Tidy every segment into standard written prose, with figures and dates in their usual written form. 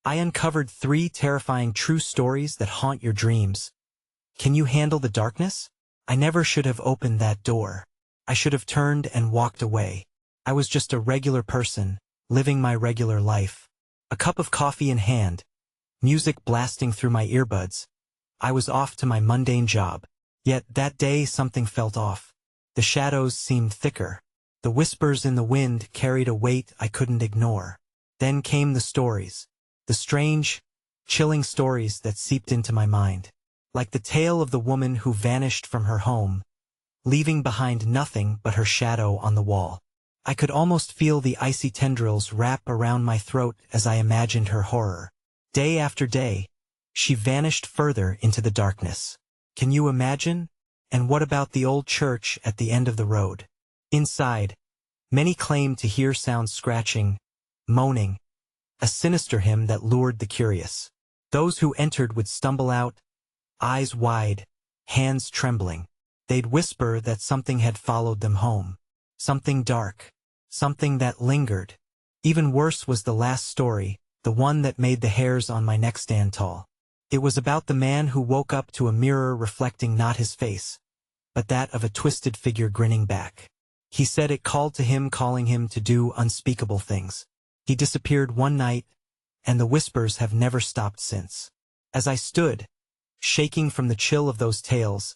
I uncovered 3 terrifying true stories that haunt your dreams. Can you handle the darkness? I never should have opened that door. I should have turned and walked away. I was just a regular person, living my regular life. A cup of coffee in hand, music blasting through my earbuds. I was off to my mundane job. Yet that day something felt off. The shadows seemed thicker. The whispers in the wind carried a weight I couldn't ignore. Then came the stories. The strange, chilling stories that seeped into my mind. Like the tale of the woman who vanished from her home, leaving behind nothing but her shadow on the wall. I could almost feel the icy tendrils wrap around my throat as I imagined her horror. Day after day, she vanished further into the darkness. Can you imagine? And what about the old church at the end of the road? Inside, many claimed to hear sounds scratching, moaning, a sinister hymn that lured the curious. Those who entered would stumble out, eyes wide, hands trembling. They'd whisper that something had followed them home. Something dark. Something that lingered. Even worse was the last story, the one that made the hairs on my neck stand tall. It was about the man who woke up to a mirror reflecting not his face, but that of a twisted figure grinning back. He said it called to him, calling him to do unspeakable things. He disappeared one night, and the whispers have never stopped since. As I stood, shaking from the chill of those tales,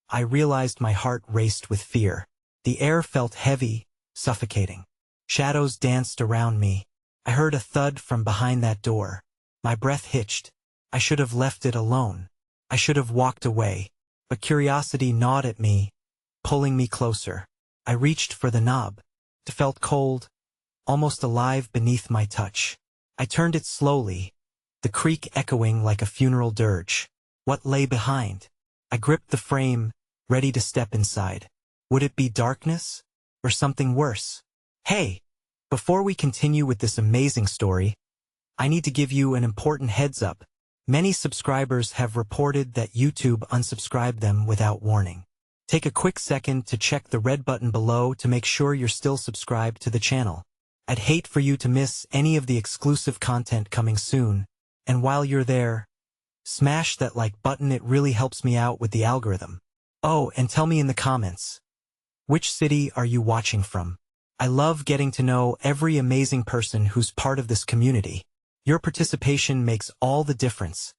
I realized my heart raced with fear. The air felt heavy, suffocating. Shadows danced around me. I heard a thud from behind that door. My breath hitched. I should have left it alone. I should have walked away. But curiosity gnawed at me, pulling me closer. I reached for the knob. It felt cold, almost alive beneath my touch. I turned it slowly, the creak echoing like a funeral dirge. What lay behind? I gripped the frame, ready to step inside. Would it be darkness? Or something worse? Hey! Before we continue with this amazing story, I need to give you an important heads up. Many subscribers have reported that YouTube unsubscribed them without warning. Take a quick second to check the red button below to make sure you're still subscribed to the channel. I'd hate for you to miss any of the exclusive content coming soon. And while you're there, smash that like button, it really helps me out with the algorithm. Oh, and tell me in the comments, which city are you watching from? I love getting to know every amazing person who's part of this community. Your participation makes all the difference.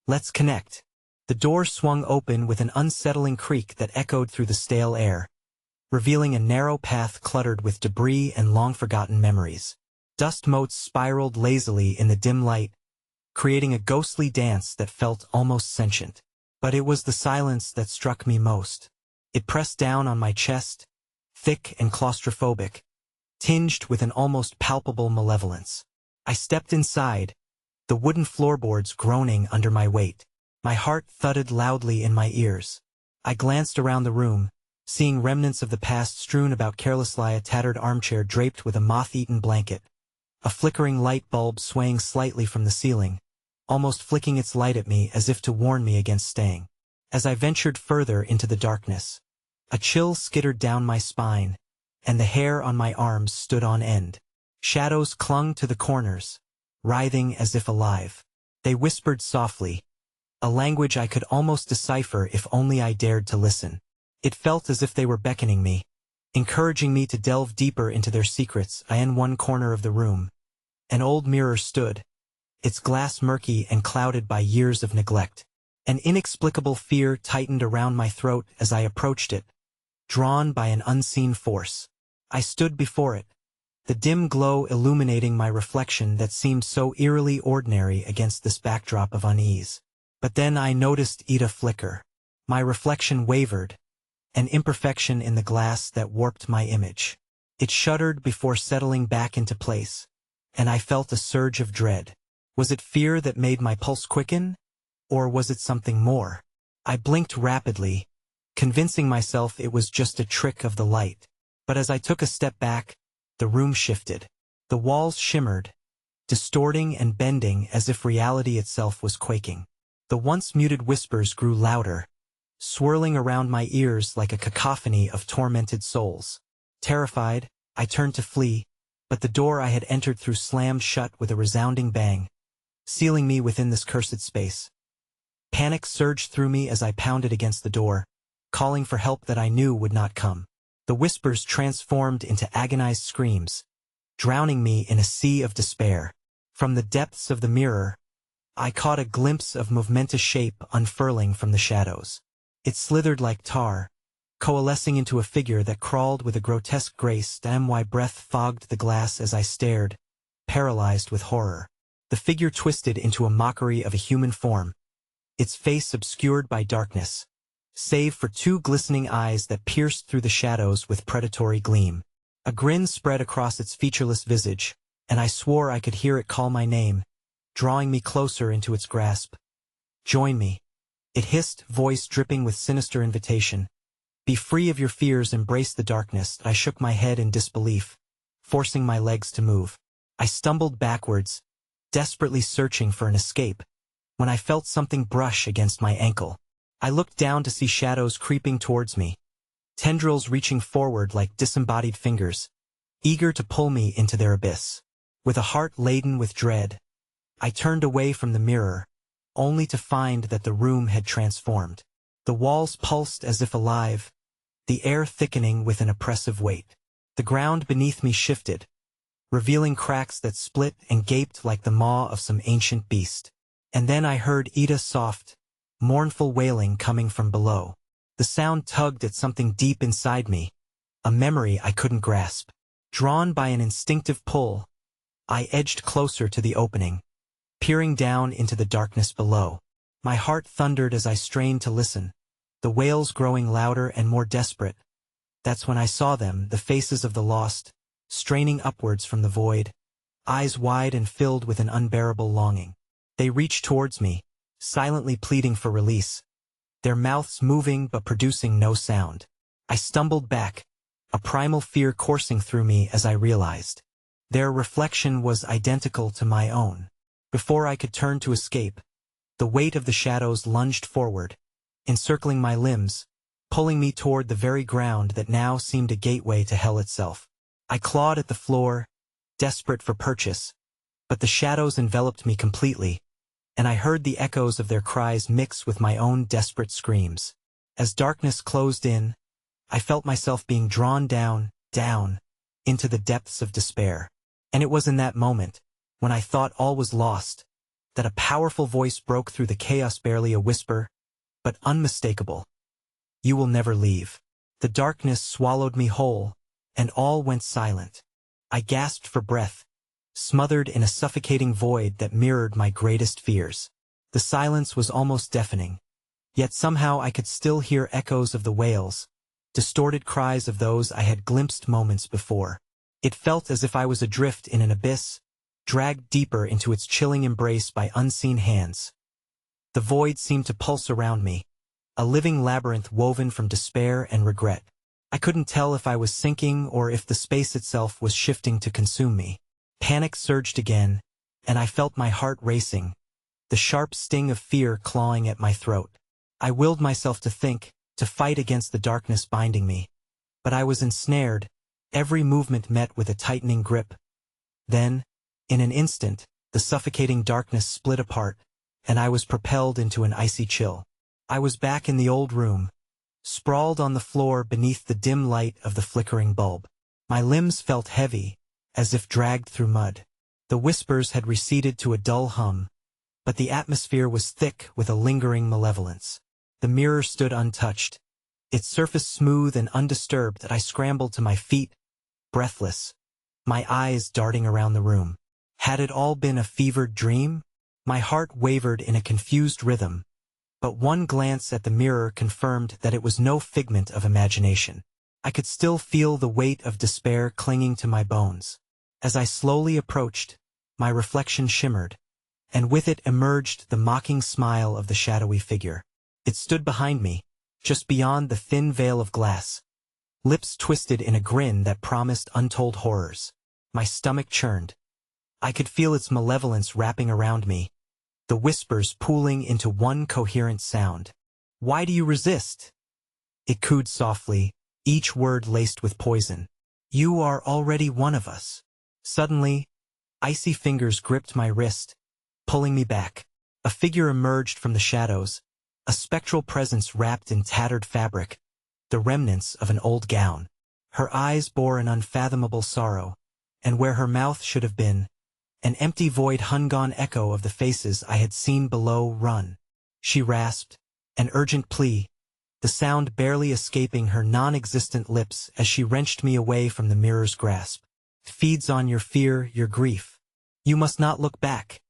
Let's connect. The door swung open with an unsettling creak that echoed through the stale air, revealing a narrow path cluttered with debris and long-forgotten memories. Dust motes spiraled lazily in the dim light, creating a ghostly dance that felt almost sentient. But it was the silence that struck me most. It pressed down on my chest, thick and claustrophobic, tinged with an almost palpable malevolence. I stepped inside, the wooden floorboards groaning under my weight. My heart thudded loudly in my ears. I glanced around the room, seeing remnants of the past strewn about carelessly, a tattered armchair draped with a moth-eaten blanket, a flickering light bulb swaying slightly from the ceiling, almost flicking its light at me as if to warn me against staying. As I ventured further into the darkness, a chill skittered down my spine, and the hair on my arms stood on end. Shadows clung to the corners, writhing as if alive. They whispered softly, a language I could almost decipher if only I dared to listen. It felt as if they were beckoning me, encouraging me to delve deeper into their secrets. In one corner of the room, an old mirror stood, its glass murky and clouded by years of neglect. An inexplicable fear tightened around my throat as I approached it, drawn by an unseen force. I stood before it, the dim glow illuminating my reflection that seemed so eerily ordinary against this backdrop of unease. But then I noticed Ida flicker. My reflection wavered, an imperfection in the glass that warped my image. It shuddered before settling back into place, and I felt a surge of dread. Was it fear that made my pulse quicken? Or was it something more? I blinked rapidly, convincing myself it was just a trick of the light. But as I took a step back, the room shifted. The walls shimmered, distorting and bending as if reality itself was quaking. The once muted whispers grew louder, swirling around my ears like a cacophony of tormented souls. Terrified, I turned to flee, but the door I had entered through slammed shut with a resounding bang, sealing me within this cursed space. Panic surged through me as I pounded against the door, calling for help that I knew would not come. The whispers transformed into agonized screams, drowning me in a sea of despair. From the depths of the mirror, I caught a glimpse of momentous shape unfurling from the shadows. It slithered like tar, coalescing into a figure that crawled with a grotesque grace. My breath fogged the glass as I stared, paralyzed with horror. The figure twisted into a mockery of a human form, its face obscured by darkness, save for two glistening eyes that pierced through the shadows with predatory gleam. A grin spread across its featureless visage, and I swore I could hear it call my name, drawing me closer into its grasp. "Join me," it hissed, voice dripping with sinister invitation. "Be free of your fears, embrace the darkness." I shook my head in disbelief, forcing my legs to move. I stumbled backwards, desperately searching for an escape, when I felt something brush against my ankle. I looked down to see shadows creeping towards me, tendrils reaching forward like disembodied fingers, eager to pull me into their abyss. With a heart laden with dread, I turned away from the mirror, only to find that the room had transformed. The walls pulsed as if alive, the air thickening with an oppressive weight. The ground beneath me shifted, revealing cracks that split and gaped like the maw of some ancient beast. And then I heard Ida's soft, mournful wailing coming from below. The sound tugged at something deep inside me, a memory I couldn't grasp. Drawn by an instinctive pull, I edged closer to the opening, peering down into the darkness below. My heart thundered as I strained to listen, the wails growing louder and more desperate. That's when I saw them, the faces of the lost, straining upwards from the void, eyes wide and filled with an unbearable longing. They reached towards me, silently pleading for release, their mouths moving but producing no sound. I stumbled back, a primal fear coursing through me as I realized their reflection was identical to my own. Before I could turn to escape, the weight of the shadows lunged forward, encircling my limbs, pulling me toward the very ground that now seemed a gateway to hell itself. I clawed at the floor, desperate for purchase, but the shadows enveloped me completely, and I heard the echoes of their cries mix with my own desperate screams. As darkness closed in, I felt myself being drawn down, into the depths of despair. And it was in that moment, when I thought all was lost, that a powerful voice broke through the chaos, barely a whisper, but unmistakable. "You will never leave." The darkness swallowed me whole, and all went silent. I gasped for breath, smothered in a suffocating void that mirrored my greatest fears. The silence was almost deafening, yet somehow I could still hear echoes of the wails, distorted cries of those I had glimpsed moments before. It felt as if I was adrift in an abyss, dragged deeper into its chilling embrace by unseen hands. The void seemed to pulse around me, a living labyrinth woven from despair and regret. I couldn't tell if I was sinking or if the space itself was shifting to consume me. Panic surged again, and I felt my heart racing, the sharp sting of fear clawing at my throat. I willed myself to think, to fight against the darkness binding me. But I was ensnared, every movement met with a tightening grip. Then, in an instant, the suffocating darkness split apart, and I was propelled into an icy chill. I was back in the old room, sprawled on the floor beneath the dim light of the flickering bulb. My limbs felt heavy, as if dragged through mud. The whispers had receded to a dull hum, but the atmosphere was thick with a lingering malevolence. The mirror stood untouched, its surface smooth and undisturbed. I scrambled to my feet, breathless, my eyes darting around the room. Had it all been a fevered dream? My heart wavered in a confused rhythm, but one glance at the mirror confirmed that it was no figment of imagination. I could still feel the weight of despair clinging to my bones. As I slowly approached, my reflection shimmered, and with it emerged the mocking smile of the shadowy figure. It stood behind me, just beyond the thin veil of glass, lips twisted in a grin that promised untold horrors. My stomach churned. I could feel its malevolence wrapping around me, the whispers pooling into one coherent sound. "Why do you resist?" It cooed softly, each word laced with poison. "You are already one of us." Suddenly, icy fingers gripped my wrist, pulling me back. A figure emerged from the shadows, a spectral presence wrapped in tattered fabric, the remnants of an old gown. Her eyes bore an unfathomable sorrow, and where her mouth should have been, an empty void hung on echo of the faces I had seen below. Run, she rasped, an urgent plea, the sound barely escaping her non-existent lips as she wrenched me away from the mirror's grasp. Feeds on your fear, your grief. You must not look back.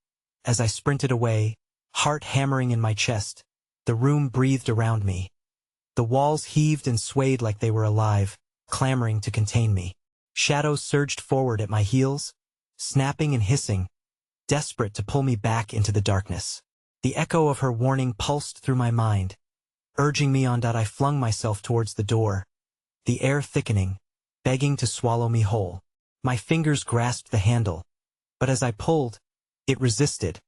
As I sprinted away, heart hammering in my chest, the room breathed around me. The walls heaved and swayed like they were alive, clamoring to contain me. Shadows surged forward at my heels, snapping and hissing, desperate to pull me back into the darkness. The echo of her warning pulsed through my mind, urging me on. I flung myself towards the door, the air thickening, begging to swallow me whole. My fingers grasped the handle, but as I pulled, it resisted,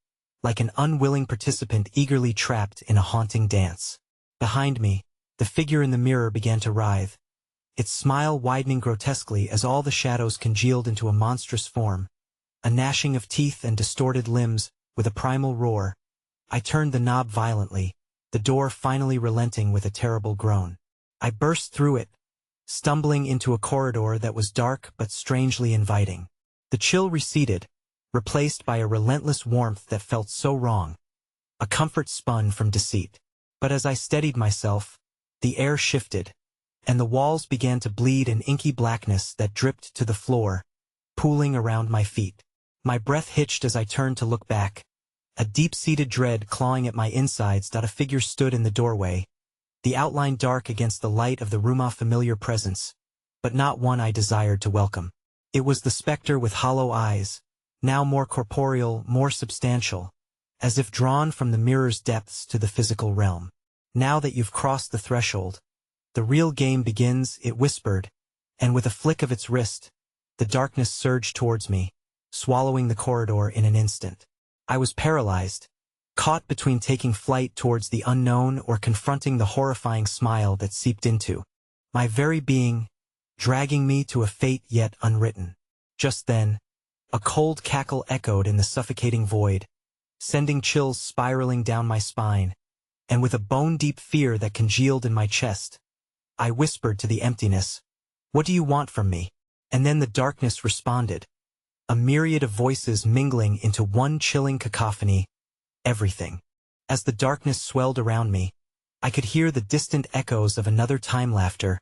like an unwilling participant eagerly trapped in a haunting dance. Behind me, the figure in the mirror began to writhe, its smile widening grotesquely as all the shadows congealed into a monstrous form, a gnashing of teeth and distorted limbs. With a primal roar, I turned the knob violently, the door finally relenting with a terrible groan. I burst through it, stumbling into a corridor that was dark but strangely inviting. The chill receded, replaced by a relentless warmth that felt so wrong, a comfort spun from deceit. But as I steadied myself, the air shifted, and the walls began to bleed an inky blackness that dripped to the floor, pooling around my feet. My breath hitched as I turned to look back, a deep-seated dread clawing at my insides. A figure stood in the doorway, the outline dark against the light of the room, a familiar presence, but not one I desired to welcome. It was the specter with hollow eyes, now more corporeal, more substantial, as if drawn from the mirror's depths to the physical realm. Now that you've crossed the threshold, the real game begins, it whispered, and with a flick of its wrist, the darkness surged towards me, swallowing the corridor in an instant. I was paralyzed, caught between taking flight towards the unknown or confronting the horrifying smile that seeped into my very being, dragging me to a fate yet unwritten. Just then, a cold cackle echoed in the suffocating void, sending chills spiraling down my spine, and with a bone-deep fear that congealed in my chest, I whispered to the emptiness, "What do you want from me?" And then the darkness responded, a myriad of voices mingling into one chilling cacophony, everything. As the darkness swelled around me, I could hear the distant echoes of another time, laughter,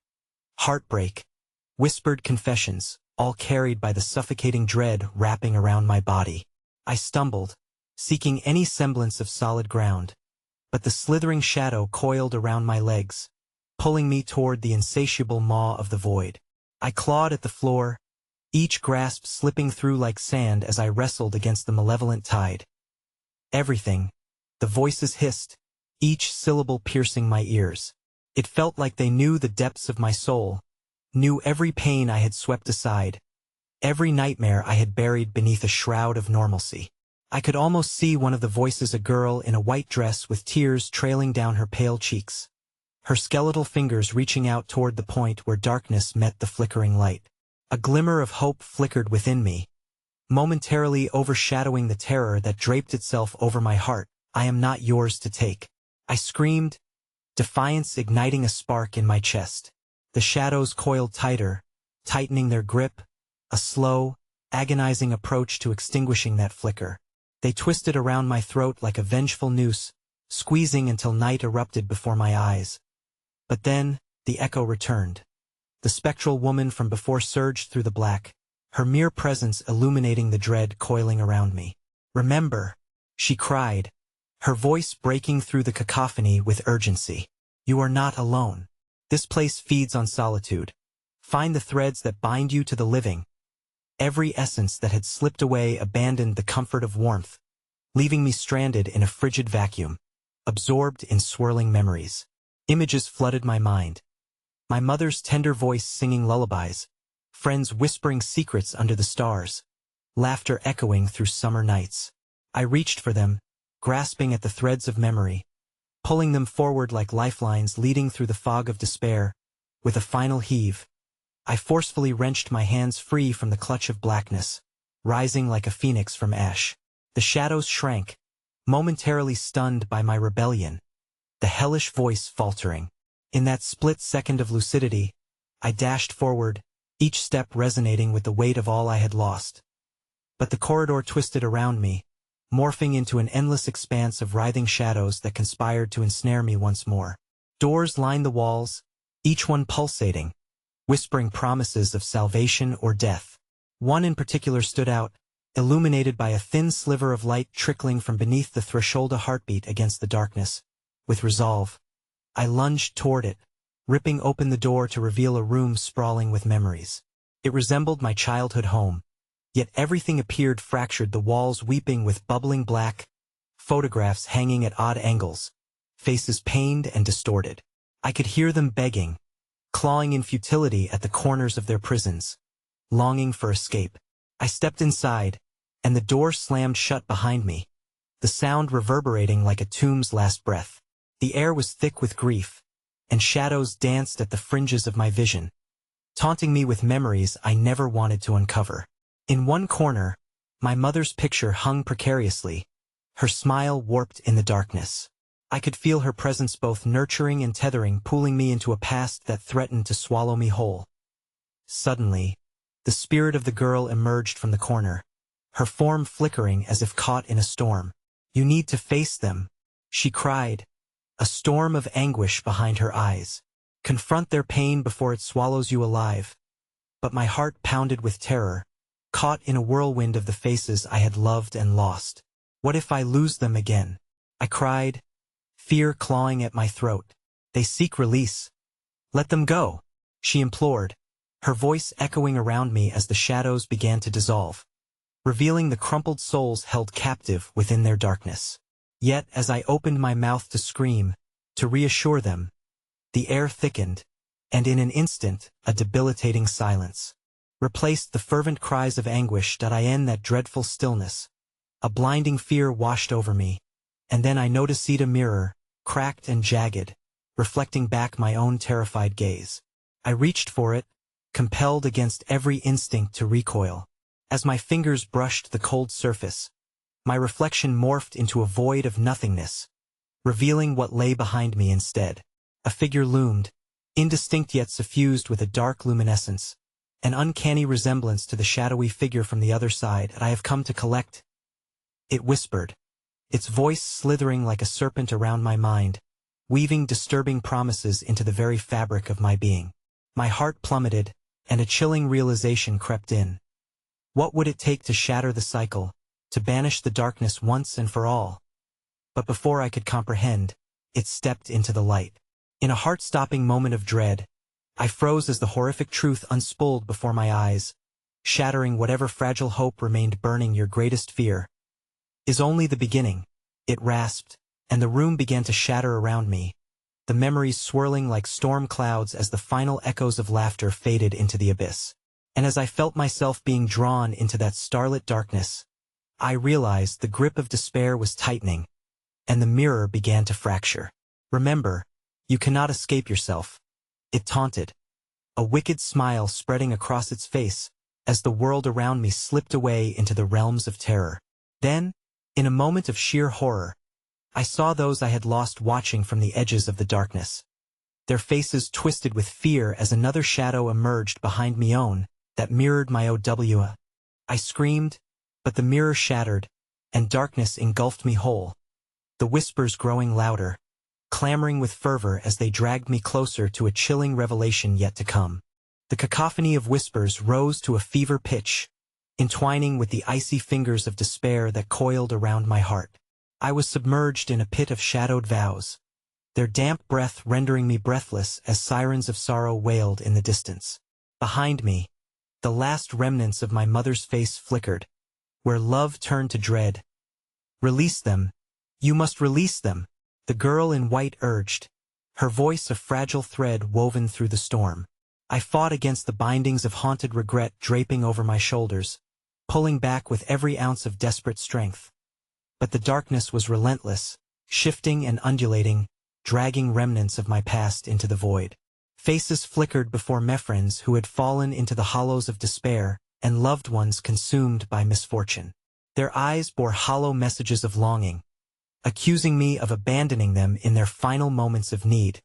heartbreak, whispered confessions, all carried by the suffocating dread wrapping around my body. I stumbled, seeking any semblance of solid ground, but the slithering shadow coiled around my legs, pulling me toward the insatiable maw of the void. I clawed at the floor, each grasp slipping through like sand as I wrestled against the malevolent tide. Everything, the voices hissed, each syllable piercing my ears. It felt like they knew the depths of my soul, knew every pain I had swept aside, every nightmare I had buried beneath a shroud of normalcy. I could almost see one of the voices, a girl in a white dress with tears trailing down her pale cheeks, her skeletal fingers reaching out toward the point where darkness met the flickering light. A glimmer of hope flickered within me, momentarily overshadowing the terror that draped itself over my heart. "I am not yours to take," I screamed, defiance igniting a spark in my chest. The shadows coiled tighter, tightening their grip, a slow, agonizing approach to extinguishing that flicker. They twisted around my throat like a vengeful noose, squeezing until night erupted before my eyes. But then, the echo returned. The spectral woman from before surged through the black, her mere presence illuminating the dread coiling around me. "Remember," she cried, her voice breaking through the cacophony with urgency. "You are not alone. This place feeds on solitude. Find the threads that bind you to the living." Every essence that had slipped away abandoned the comfort of warmth, leaving me stranded in a frigid vacuum, absorbed in swirling memories. Images flooded my mind. My mother's tender voice singing lullabies, friends whispering secrets under the stars, laughter echoing through summer nights. I reached for them, grasping at the threads of memory, pulling them forward like lifelines leading through the fog of despair. With a final heave, I forcefully wrenched my hands free from the clutch of blackness, rising like a phoenix from ash. The shadows shrank, momentarily stunned by my rebellion, the hellish voice faltering. In that split second of lucidity, I dashed forward, each step resonating with the weight of all I had lost. But the corridor twisted around me, morphing into an endless expanse of writhing shadows that conspired to ensnare me once more. Doors lined the walls, each one pulsating, whispering promises of salvation or death. One in particular stood out, illuminated by a thin sliver of light trickling from beneath the threshold, a heartbeat against the darkness. With resolve, I lunged toward it, ripping open the door to reveal a room sprawling with memories. It resembled my childhood home, yet everything appeared fractured, the walls weeping with bubbling black, photographs hanging at odd angles, faces pained and distorted. I could hear them begging, clawing in futility at the corners of their prisons, longing for escape. I stepped inside, and the door slammed shut behind me, the sound reverberating like a tomb's last breath. The air was thick with grief, and shadows danced at the fringes of my vision, taunting me with memories I never wanted to uncover. In one corner, my mother's picture hung precariously, her smile warped in the darkness. I could feel her presence both nurturing and tethering, pulling me into a past that threatened to swallow me whole. Suddenly, the spirit of the girl emerged from the corner, her form flickering as if caught in a storm. "You need to face them," she cried, a storm of anguish behind her eyes. "Confront their pain before it swallows you alive." But my heart pounded with terror, caught in a whirlwind of the faces I had loved and lost. What if I lose them again? I cried, fear clawing at my throat. "They seek release. Let them go," she implored, her voice echoing around me as the shadows began to dissolve, revealing the crumpled souls held captive within their darkness. Yet as I opened my mouth to scream, to reassure them, the air thickened, and in an instant, a debilitating silence replaced the fervent cries of anguish. In that dreadful stillness, a blinding fear washed over me, and then I noticed a mirror, cracked and jagged, reflecting back my own terrified gaze. I reached for it, compelled against every instinct to recoil. As my fingers brushed the cold surface, my reflection morphed into a void of nothingness, revealing what lay behind me instead. A figure loomed, indistinct yet suffused with a dark luminescence, an uncanny resemblance to the shadowy figure from the other side that I have come to collect. It whispered, its voice slithering like a serpent around my mind, weaving disturbing promises into the very fabric of my being. My heart plummeted, and a chilling realization crept in. What would it take to shatter the cycle, to banish the darkness once and for all? But before I could comprehend, it stepped into the light. In a heart-stopping moment of dread, I froze as the horrific truth unspooled before my eyes, shattering whatever fragile hope remained burning. "Your greatest fear is only the beginning," it rasped, and the room began to shatter around me, the memories swirling like storm clouds as the final echoes of laughter faded into the abyss. And as I felt myself being drawn into that starlit darkness, I realized the grip of despair was tightening, and the mirror began to fracture. "Remember, you cannot escape yourself," it taunted, a wicked smile spreading across its face as the world around me slipped away into the realms of terror. Then, in a moment of sheer horror, I saw those I had lost watching from the edges of the darkness, their faces twisted with fear as another shadow emerged behind me own that mirrored my OW. I screamed, but the mirror shattered, and darkness engulfed me whole, the whispers growing louder, clamoring with fervor as they dragged me closer to a chilling revelation yet to come. The cacophony of whispers rose to a fever pitch, entwining with the icy fingers of despair that coiled around my heart. I was submerged in a pit of shadowed vows, their damp breath rendering me breathless as sirens of sorrow wailed in the distance. Behind me, the last remnants of my mother's face flickered, where love turned to dread. "Release them. You must release them," the girl in white urged, her voice a fragile thread woven through the storm. I fought against the bindings of haunted regret draping over my shoulders, pulling back with every ounce of desperate strength. But the darkness was relentless, shifting and undulating, dragging remnants of my past into the void. Faces flickered before me, friends who had fallen into the hollows of despair, and loved ones consumed by misfortune. Their eyes bore hollow messages of longing, accusing me of abandoning them in their final moments of need.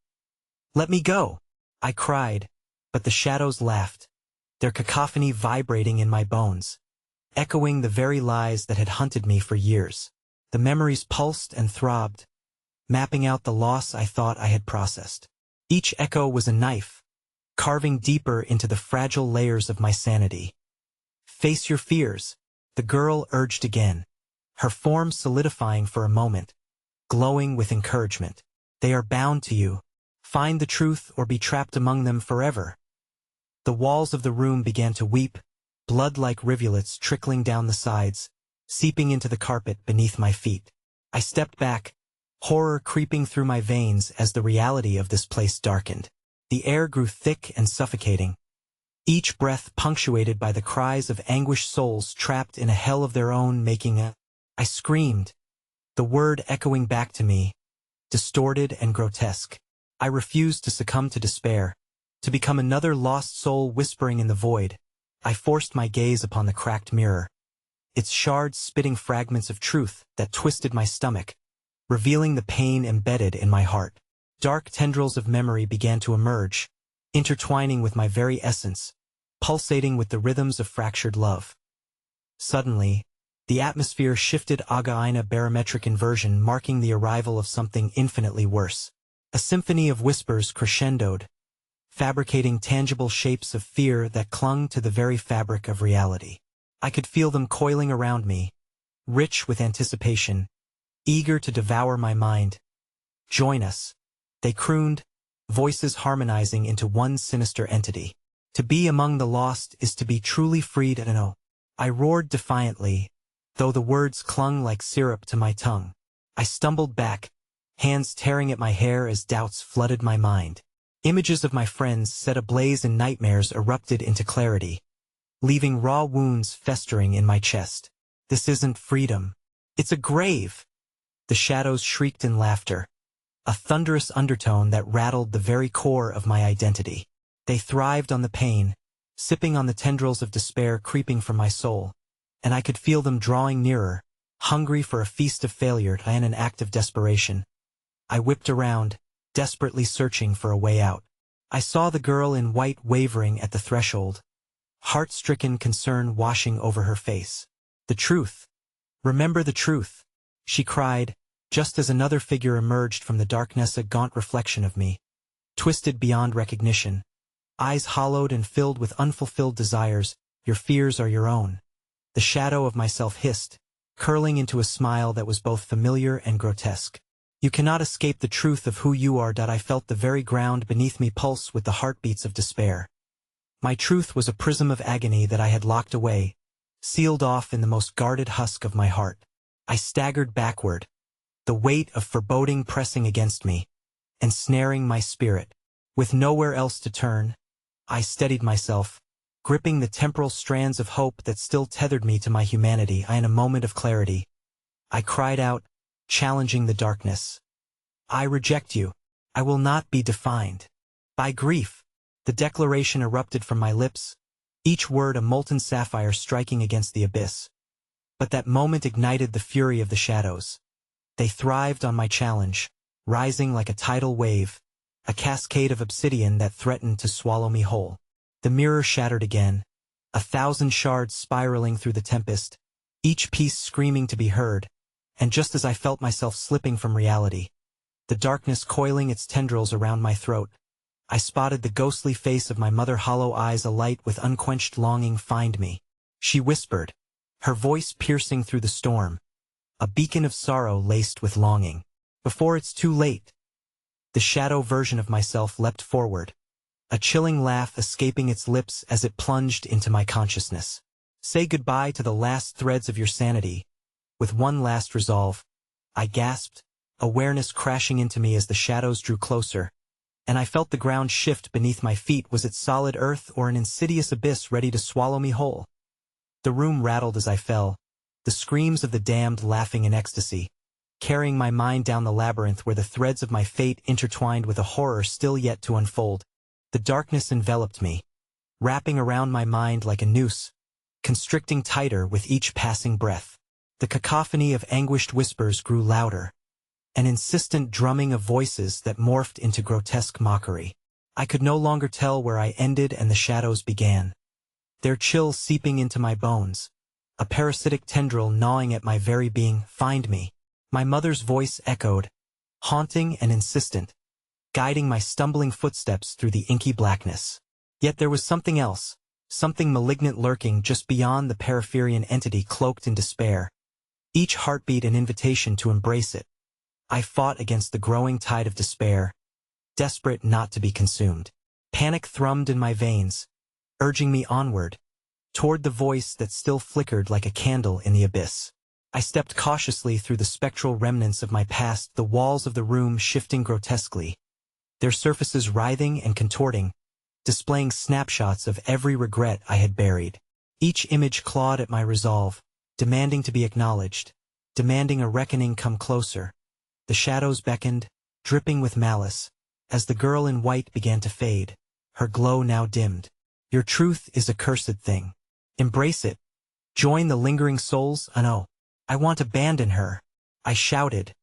"Let me go!" I cried, but the shadows laughed, their cacophony vibrating in my bones, echoing the very lies that had hunted me for years. The memories pulsed and throbbed, mapping out the loss I thought I had processed. Each echo was a knife, carving deeper into the fragile layers of my sanity. "Face your fears," the girl urged again, her form solidifying for a moment, glowing with encouragement. "They are bound to you. Find the truth or be trapped among them forever." The walls of the room began to weep, blood-like rivulets trickling down the sides, seeping into the carpet beneath my feet. I stepped back, horror creeping through my veins as the reality of this place darkened. The air grew thick and suffocating, each breath punctuated by the cries of anguished souls trapped in a hell of their own making. I screamed, the word echoing back to me, distorted and grotesque. I refused to succumb to despair, to become another lost soul whispering in the void. I forced my gaze upon the cracked mirror, its shards spitting fragments of truth that twisted my stomach, revealing the pain embedded in my heart. Dark tendrils of memory began to emerge, intertwining with my very essence, pulsating with the rhythms of fractured love. Suddenly, the atmosphere shifted Againa barometric inversion, marking the arrival of something infinitely worse. A symphony of whispers crescendoed, fabricating tangible shapes of fear that clung to the very fabric of reality. I could feel them coiling around me, rich with anticipation, eager to devour my mind. "Join us," they crooned, voices harmonizing into one sinister entity. "To be among the lost is to be truly freed and know." I roared defiantly, though the words clung like syrup to my tongue. I stumbled back, hands tearing at my hair as doubts flooded my mind. Images of my friends set ablaze in nightmares erupted into clarity, leaving raw wounds festering in my chest. "This isn't freedom. It's a grave!" The shadows shrieked in laughter, a thunderous undertone that rattled the very core of my identity. They thrived on the pain, sipping on the tendrils of despair creeping from my soul, and I could feel them drawing nearer, hungry for a feast of failure and an act of desperation. I whipped around, desperately searching for a way out. I saw the girl in white wavering at the threshold, heart-stricken concern washing over her face. "The truth. Remember the truth," she cried, just as another figure emerged from the darkness, a gaunt reflection of me, twisted beyond recognition, eyes hollowed and filled with unfulfilled desires. "Your fears are your own," the shadow of myself hissed, curling into a smile that was both familiar and grotesque. "You cannot escape the truth of who you are." I felt the very ground beneath me pulse with the heartbeats of despair. My truth was a prism of agony that I had locked away, sealed off in the most guarded husk of my heart. I staggered backward, the weight of foreboding pressing against me, ensnaring my spirit. With nowhere else to turn, I steadied myself, gripping the temporal strands of hope that still tethered me to my humanity. In a moment of clarity, I cried out, challenging the darkness. "I reject you. I will not be defined by grief." The declaration erupted from my lips, each word a molten sapphire striking against the abyss. But that moment ignited the fury of the shadows. They thrived on my challenge, rising like a tidal wave, a cascade of obsidian that threatened to swallow me whole. The mirror shattered again, 1,000 shards spiraling through the tempest, each piece screaming to be heard, and just as I felt myself slipping from reality, the darkness coiling its tendrils around my throat, I spotted the ghostly face of my mother, hollow eyes alight with unquenched longing. "Find me," she whispered, her voice piercing through the storm, a beacon of sorrow laced with longing. "Before it's too late." The shadow version of myself leapt forward, a chilling laugh escaping its lips as it plunged into my consciousness. "Say goodbye to the last threads of your sanity, with one last resolve," I gasped, awareness crashing into me as the shadows drew closer, and I felt the ground shift beneath my feet. Was it solid earth or an insidious abyss ready to swallow me whole? The room rattled as I fell, the screams of the damned laughing in ecstasy, carrying my mind down the labyrinth where the threads of my fate intertwined with a horror still yet to unfold. The darkness enveloped me, wrapping around my mind like a noose, constricting tighter with each passing breath. The cacophony of anguished whispers grew louder, an insistent drumming of voices that morphed into grotesque mockery. I could no longer tell where I ended and the shadows began, their chill seeping into my bones, a parasitic tendril gnawing at my very being. Find me. My mother's voice echoed, haunting and insistent, guiding my stumbling footsteps through the inky blackness. Yet there was something else, something malignant lurking just beyond the peripherian entity cloaked in despair, each heartbeat an invitation to embrace it. I fought against the growing tide of despair, desperate not to be consumed. Panic thrummed in my veins, urging me onward, toward the voice that still flickered like a candle in the abyss. I stepped cautiously through the spectral remnants of my past, the walls of the room shifting grotesquely, their surfaces writhing and contorting, displaying snapshots of every regret I had buried. Each image clawed at my resolve, demanding to be acknowledged, demanding a reckoning come closer. The shadows beckoned, dripping with malice, as the girl in white began to fade, her glow now dimmed. Your truth is a cursed thing. Embrace it. Join the lingering souls. No, I want to abandon her, I shouted,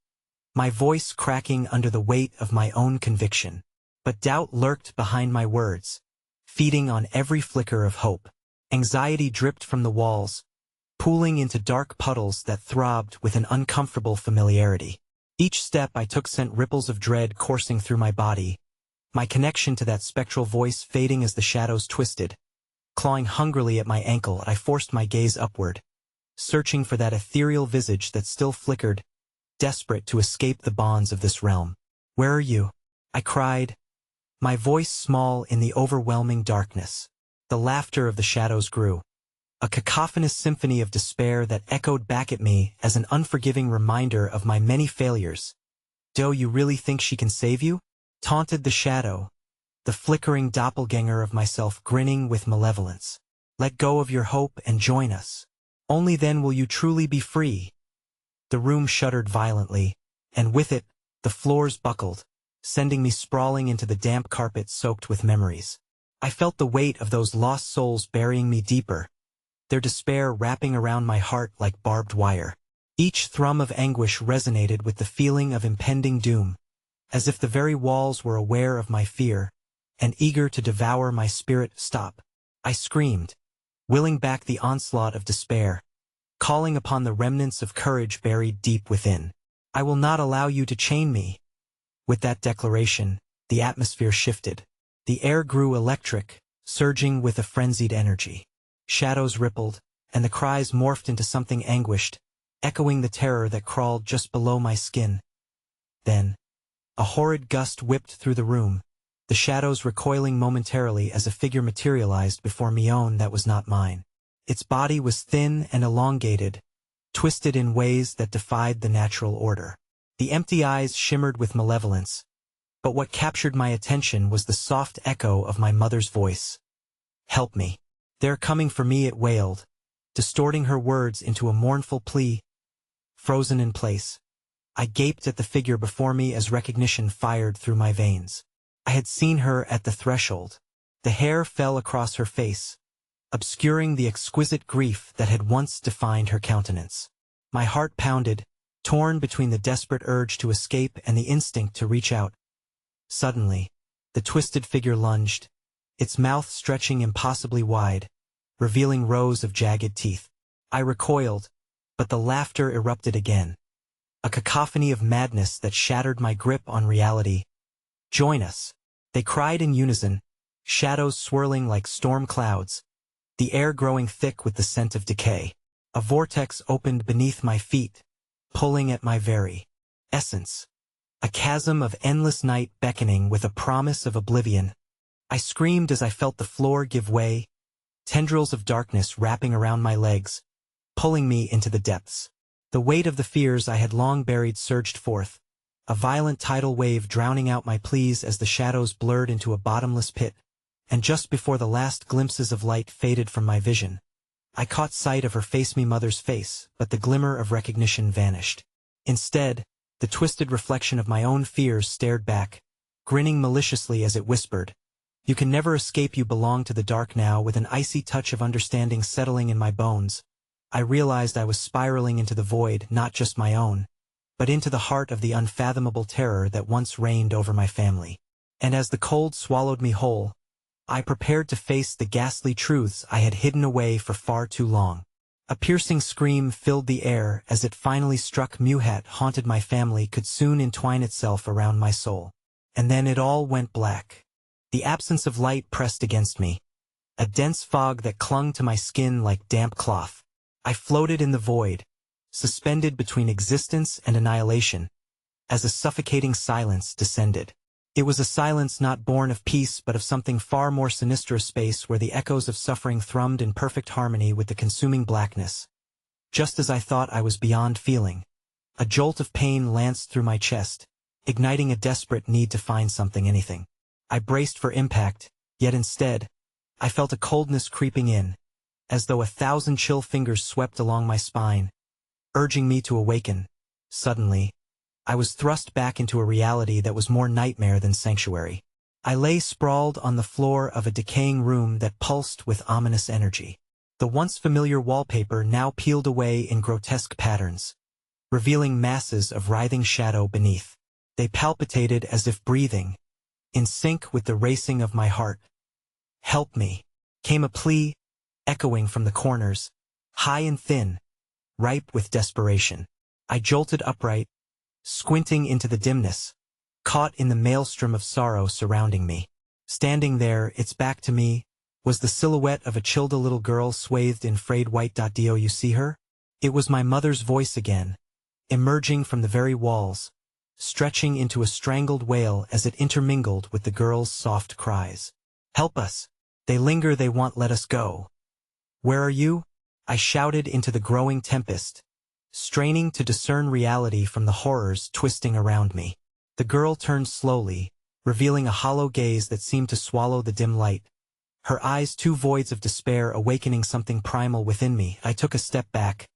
my voice cracking under the weight of my own conviction. But doubt lurked behind my words, feeding on every flicker of hope. Anxiety dripped from the walls, pooling into dark puddles that throbbed with an uncomfortable familiarity. Each step I took sent ripples of dread coursing through my body, my connection to that spectral voice fading as the shadows twisted. Clawing hungrily at my ankle, I forced my gaze upward, searching for that ethereal visage that still flickered, desperate to escape the bonds of this realm. Where are you? I cried, my voice small in the overwhelming darkness. The laughter of the shadows grew, a cacophonous symphony of despair that echoed back at me as an unforgiving reminder of my many failures. Do you really think she can save you? Taunted the shadow, the flickering doppelganger of myself grinning with malevolence. Let go of your hope and join us. Only then will you truly be free. The room shuddered violently, and with it, the floors buckled, sending me sprawling into the damp carpet soaked with memories. I felt the weight of those lost souls burying me deeper, their despair wrapping around my heart like barbed wire. Each thrum of anguish resonated with the feeling of impending doom, as if the very walls were aware of my fear, and eager to devour my spirit. Stop, I screamed, willing back the onslaught of despair, calling upon the remnants of courage buried deep within. I will not allow you to chain me. With that declaration, the atmosphere shifted. The air grew electric, surging with a frenzied energy. Shadows rippled, and the cries morphed into something anguished, echoing the terror that crawled just below my skin. Then, a horrid gust whipped through the room, the shadows recoiling momentarily as a figure materialized before me that was not mine. Its body was thin and elongated, twisted in ways that defied the natural order. The empty eyes shimmered with malevolence, but what captured my attention was the soft echo of my mother's voice. Help me. They're coming for me, it wailed, distorting her words into a mournful plea. Frozen in place, I gaped at the figure before me as recognition fired through my veins. I had seen her at the threshold. The hair fell across her face, obscuring the exquisite grief that had once defined her countenance. My heart pounded, torn between the desperate urge to escape and the instinct to reach out. Suddenly, the twisted figure lunged, its mouth stretching impossibly wide, revealing rows of jagged teeth. I recoiled, but the laughter erupted again, a cacophony of madness that shattered my grip on reality. Join us, they cried in unison, shadows swirling like storm clouds, the air growing thick with the scent of decay. A vortex opened beneath my feet, pulling at my very essence. A chasm of endless night beckoning with a promise of oblivion. I screamed as I felt the floor give way, tendrils of darkness wrapping around my legs, pulling me into the depths. The weight of the fears I had long buried surged forth, a violent tidal wave drowning out my pleas as the shadows blurred into a bottomless pit. And just before the last glimpses of light faded from my vision, I caught sight of her face, me mother's face, but the glimmer of recognition vanished. Instead, the twisted reflection of my own fears stared back, grinning maliciously as it whispered, "You can never escape, you belong to the dark now." With an icy touch of understanding settling in my bones, I realized I was spiraling into the void, not just my own, but into the heart of the unfathomable terror that once reigned over my family. And as the cold swallowed me whole, I prepared to face the ghastly truths I had hidden away for far too long. A piercing scream filled the air as it finally struck. Muhat haunted my family could soon entwine itself around my soul. And then it all went black. The absence of light pressed against me, a dense fog that clung to my skin like damp cloth. I floated in the void, suspended between existence and annihilation, as a suffocating silence descended. It was a silence not born of peace but of something far more sinister, a space where the echoes of suffering thrummed in perfect harmony with the consuming blackness. Just as I thought I was beyond feeling, a jolt of pain lanced through my chest, igniting a desperate need to find something, anything. I braced for impact, yet instead, I felt a coldness creeping in, as though 1,000 chill fingers swept along my spine, urging me to awaken. Suddenly, I was thrust back into a reality that was more nightmare than sanctuary. I lay sprawled on the floor of a decaying room that pulsed with ominous energy. The once familiar wallpaper now peeled away in grotesque patterns, revealing masses of writhing shadow beneath. They palpitated as if breathing, in sync with the racing of my heart. "Help me," came a plea, echoing from the corners, high and thin, ripe with desperation. I jolted upright, squinting into the dimness, caught in the maelstrom of sorrow surrounding me. Standing there, its back to me, was the silhouette of a chilled little girl swathed in frayed white. "Do you see her?" It was my mother's voice again, emerging from the very walls, stretching into a strangled wail as it intermingled with the girl's soft cries. "Help us! They linger, they won't let us go." "Where are you?" I shouted into the growing tempest, straining to discern reality from the horrors twisting around me. The girl turned slowly, revealing a hollow gaze that seemed to swallow the dim light, her eyes two voids of despair awakening something primal within me. I took a step back,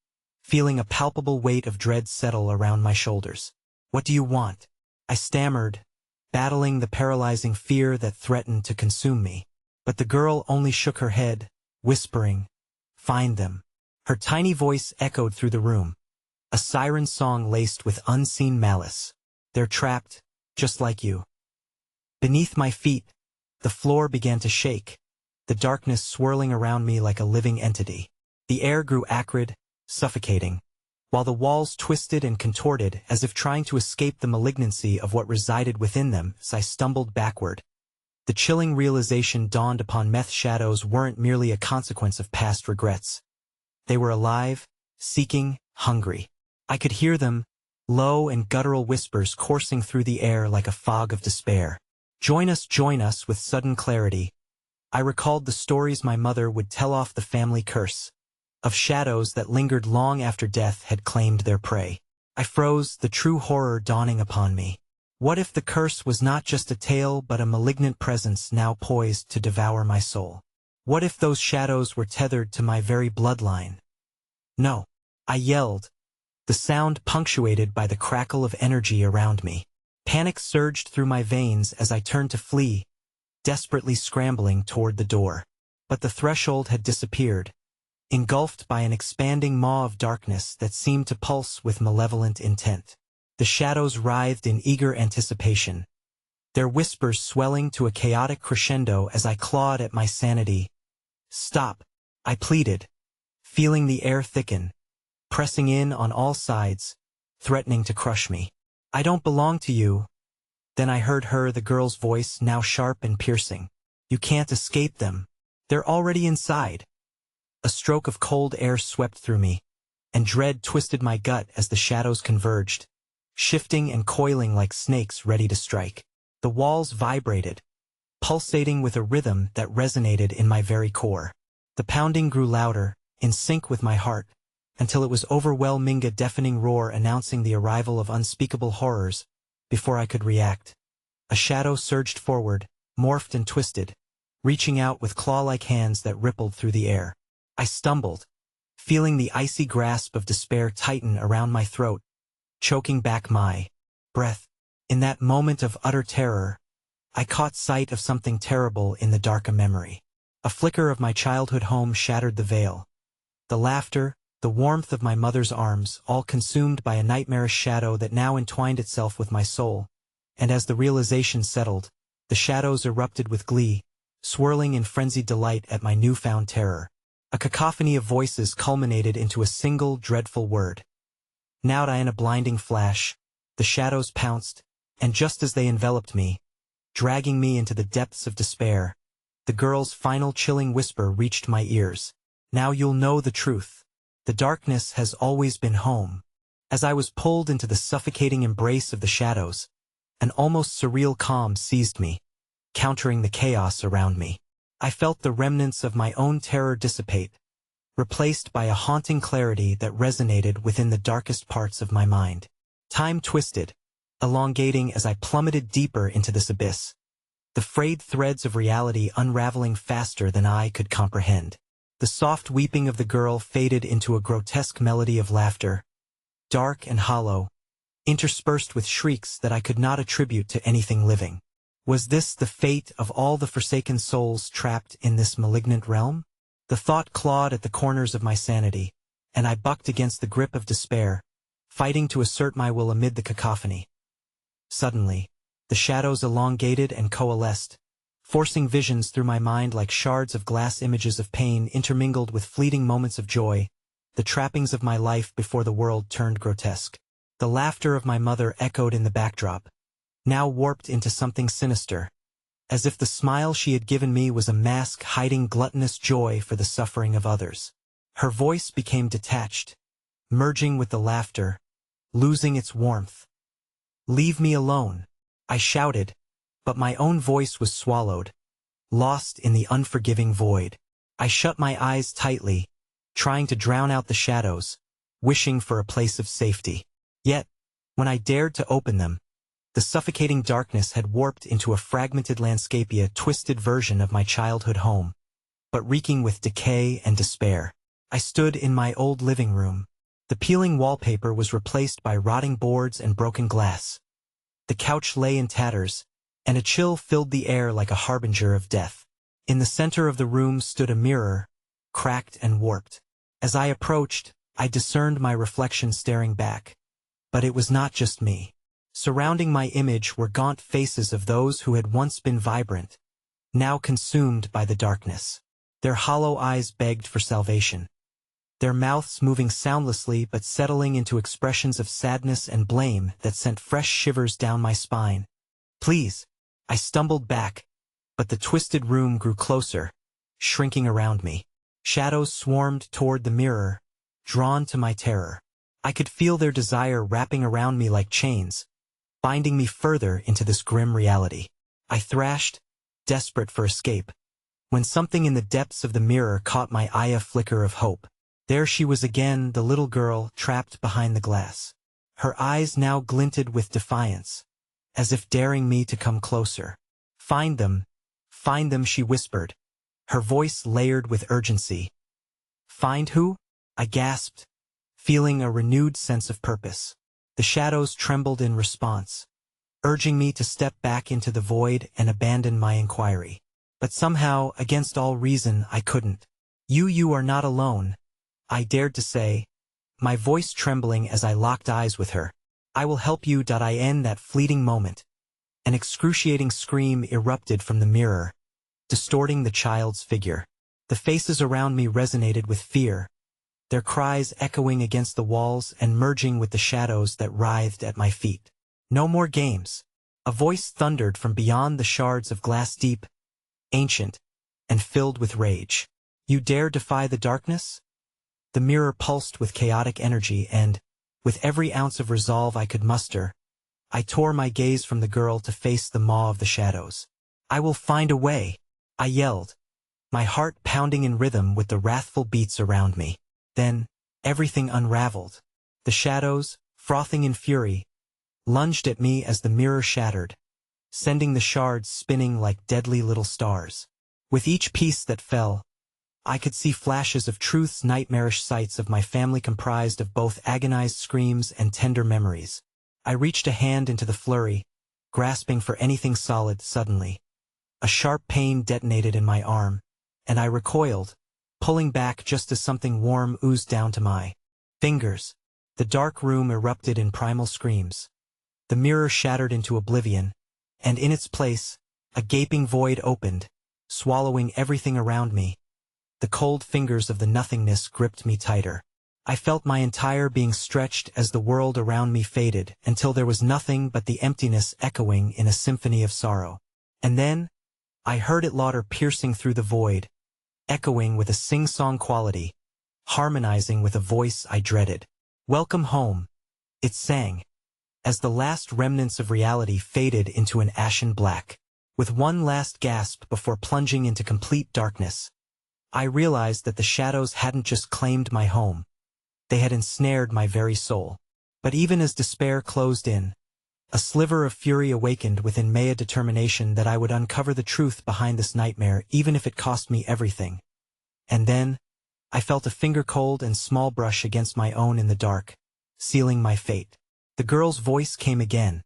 feeling a palpable weight of dread settle around my shoulders. "What do you want?" I stammered, battling the paralyzing fear that threatened to consume me. But the girl only shook her head, whispering, "Find them." Her tiny voice echoed through the room, a siren song laced with unseen malice. "They're trapped, just like you." Beneath my feet, the floor began to shake, the darkness swirling around me like a living entity. The air grew acrid, suffocating, while the walls twisted and contorted as if trying to escape the malignancy of what resided within them. As I stumbled backward, the chilling realization dawned upon me: shadows weren't merely a consequence of past regrets. They were alive, seeking, hungry. I could hear them, low and guttural whispers coursing through the air like a fog of despair. Join us," with sudden clarity. I recalled the stories my mother would tell off the family curse, of shadows that lingered long after death had claimed their prey. I froze, the true horror dawning upon me. What if the curse was not just a tale but a malignant presence now poised to devour my soul? What if those shadows were tethered to my very bloodline? "No!" I yelled, the sound punctuated by the crackle of energy around me. Panic surged through my veins as I turned to flee, desperately scrambling toward the door. But the threshold had disappeared, engulfed by an expanding maw of darkness that seemed to pulse with malevolent intent. The shadows writhed in eager anticipation, their whispers swelling to a chaotic crescendo as I clawed at my sanity. "Stop," I pleaded, feeling the air thicken, pressing in on all sides, threatening to crush me. "I don't belong to you." Then I heard the girl's voice, now sharp and piercing. "You can't escape them. They're already inside." A stroke of cold air swept through me, and dread twisted my gut as the shadows converged, shifting and coiling like snakes ready to strike. The walls vibrated, pulsating with a rhythm that resonated in my very core. The pounding grew louder, in sync with my heart, until it was overwhelming, a deafening roar announcing the arrival of unspeakable horrors. Before I could react, a shadow surged forward, morphed and twisted, reaching out with claw-like hands that rippled through the air. I stumbled, feeling the icy grasp of despair tighten around my throat, choking back my breath. In that moment of utter terror, I caught sight of something terrible in the dark memory. A flicker of my childhood home shattered the veil. The laughter, the warmth of my mother's arms, all consumed by a nightmarish shadow that now entwined itself with my soul. And as the realization settled, the shadows erupted with glee, swirling in frenzied delight at my newfound terror. A cacophony of voices culminated into a single dreadful word. Now, in a blinding flash, the shadows pounced, and just as they enveloped me, dragging me into the depths of despair, the girl's final chilling whisper reached my ears. Now you'll know the truth. The darkness has always been home. As I was pulled into the suffocating embrace of the shadows, an almost surreal calm seized me, countering the chaos around me. I felt the remnants of my own terror dissipate, replaced by a haunting clarity that resonated within the darkest parts of my mind. Time twisted, elongating as I plummeted deeper into this abyss, the frayed threads of reality unraveling faster than I could comprehend. The soft weeping of the girl faded into a grotesque melody of laughter, dark and hollow, interspersed with shrieks that I could not attribute to anything living. Was this the fate of all the forsaken souls trapped in this malignant realm? The thought clawed at the corners of my sanity, and I bucked against the grip of despair, fighting to assert my will amid the cacophony. Suddenly, the shadows elongated and coalesced, forcing visions through my mind like shards of glass images of pain intermingled with fleeting moments of joy, the trappings of my life before the world turned grotesque. The laughter of my mother echoed in the backdrop, now warped into something sinister, as if the smile she had given me was a mask hiding gluttonous joy for the suffering of others. Her voice became detached, merging with the laughter, losing its warmth. "Leave me alone," I shouted, but my own voice was swallowed, lost in the unforgiving void. I shut my eyes tightly, trying to drown out the shadows, wishing for a place of safety. Yet, when I dared to open them, the suffocating darkness had warped into a fragmented landscape, a twisted version of my childhood home, but reeking with decay and despair. I stood in my old living room. The peeling wallpaper was replaced by rotting boards and broken glass. The couch lay in tatters, and a chill filled the air like a harbinger of death. In the center of the room stood a mirror, cracked and warped. As I approached, I discerned my reflection staring back. But it was not just me. Surrounding my image were gaunt faces of those who had once been vibrant, now consumed by the darkness. Their hollow eyes begged for salvation, their mouths moving soundlessly but settling into expressions of sadness and blame that sent fresh shivers down my spine. "Please," I stumbled back, but the twisted room grew closer, shrinking around me. Shadows swarmed toward the mirror, drawn to my terror. I could feel their desire wrapping around me like chains, binding me further into this grim reality. I thrashed, desperate for escape, when something in the depths of the mirror caught my eye, a flicker of hope. There she was again, the little girl trapped behind the glass. Her eyes now glinted with defiance, as if daring me to come closer. Find them, she whispered, her voice layered with urgency. "Find who?" I gasped, feeling a renewed sense of purpose. The shadows trembled in response, urging me to step back into the void and abandon my inquiry. But somehow, against all reason, I couldn't. You are not alone," I dared to say, my voice trembling as I locked eyes with her. "I will help you." In that fleeting moment, an excruciating scream erupted from the mirror, distorting the child's figure. The faces around me resonated with fear, their cries echoing against the walls and merging with the shadows that writhed at my feet. "No more games," a voice thundered from beyond the shards of glass, deep, ancient, and filled with rage. "You dare defy the darkness?" The mirror pulsed with chaotic energy and, with every ounce of resolve I could muster, I tore my gaze from the girl to face the maw of the shadows. "I will find a way," I yelled, my heart pounding in rhythm with the wrathful beats around me. Then, everything unraveled. The shadows, frothing in fury, lunged at me as the mirror shattered, sending the shards spinning like deadly little stars. With each piece that fell, I could see flashes of truth's nightmarish sights of my family, comprised of both agonized screams and tender memories. I reached a hand into the flurry, grasping for anything solid. Suddenly, a sharp pain detonated in my arm, and I recoiled, pulling back just as something warm oozed down to my fingers. The dark room erupted in primal screams. The mirror shattered into oblivion, and in its place, a gaping void opened, swallowing everything around me. The cold fingers of the nothingness gripped me tighter. I felt my entire being stretched as the world around me faded until there was nothing but the emptiness echoing in a symphony of sorrow. And then, I heard it louder piercing through the void, echoing with a sing-song quality, harmonizing with a voice I dreaded. "Welcome home," it sang, as the last remnants of reality faded into an ashen black. With one last gasp before plunging into complete darkness, I realized that the shadows hadn't just claimed my home. They had ensnared my very soul. But even as despair closed in, a sliver of fury awakened within me, a determination that I would uncover the truth behind this nightmare even if it cost me everything. And then, I felt a finger cold and small brush against my own in the dark, sealing my fate. The girl's voice came again,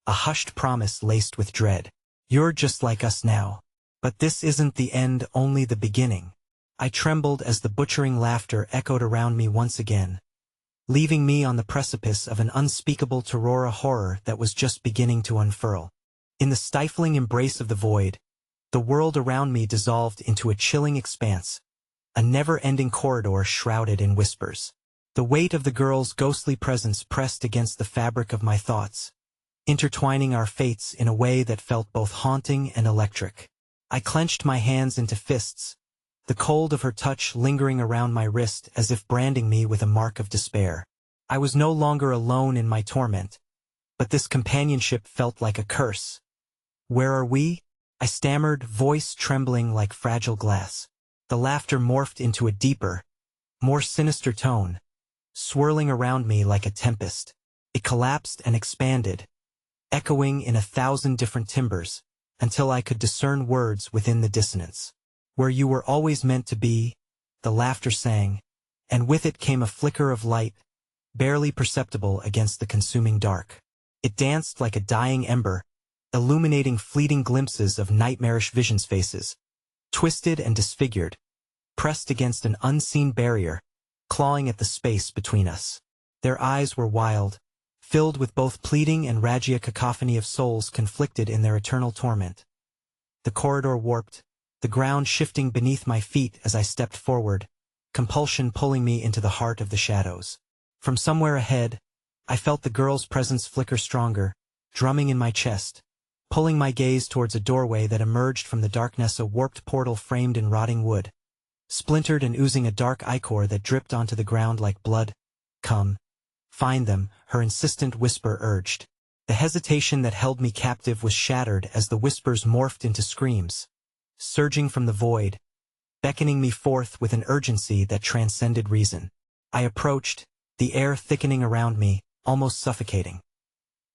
a hushed promise laced with dread. "You're just like us now. But this isn't the end, only the beginning." I trembled as the butchering laughter echoed around me once again, leaving me on the precipice of an unspeakable terror, a horror that was just beginning to unfurl. In the stifling embrace of the void, the world around me dissolved into a chilling expanse, a never-ending corridor shrouded in whispers. The weight of the girl's ghostly presence pressed against the fabric of my thoughts, intertwining our fates in a way that felt both haunting and electric. I clenched my hands into fists, the cold of her touch lingering around my wrist as if branding me with a mark of despair. I was no longer alone in my torment, but this companionship felt like a curse. "Where are we?" I stammered, voice trembling like fragile glass. The laughter morphed into a deeper, more sinister tone, swirling around me like a tempest. It collapsed and expanded, echoing in 1,000 different timbres, until I could discern words within the dissonance. "Where you were always meant to be," the laughter sang, and with it came a flicker of light, barely perceptible against the consuming dark. It danced like a dying ember, illuminating fleeting glimpses of nightmarish visions, faces, twisted and disfigured, pressed against an unseen barrier, clawing at the space between us. Their eyes were wild, filled with both pleading and rage, a cacophony of souls conflicted in their eternal torment. The corridor warped, the ground shifting beneath my feet as I stepped forward, compulsion pulling me into the heart of the shadows. From somewhere ahead, I felt the girl's presence flicker stronger, drumming in my chest, pulling my gaze towards a doorway that emerged from the darkness, a warped portal framed in rotting wood, splintered and oozing a dark ichor that dripped onto the ground like blood. "Come, find them," her insistent whisper urged. The hesitation that held me captive was shattered as the whispers morphed into screams, surging from the void, beckoning me forth with an urgency that transcended reason. I approached, the air thickening around me, almost suffocating.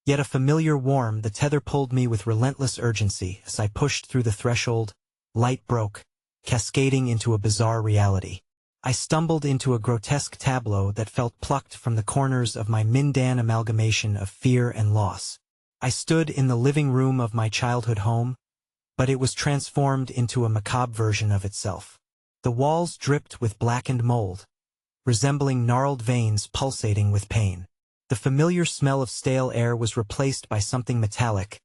Yet a familiar warmth, the tether pulled me with relentless urgency. As I pushed through the threshold, light broke, cascading into a bizarre reality. I stumbled into a grotesque tableau that felt plucked from the corners of my Mindan amalgamation of fear and loss. I stood in the living room of my childhood home, but it was transformed into a macabre version of itself. The walls dripped with blackened mold, resembling gnarled veins pulsating with pain. The familiar smell of stale air was replaced by something metallic,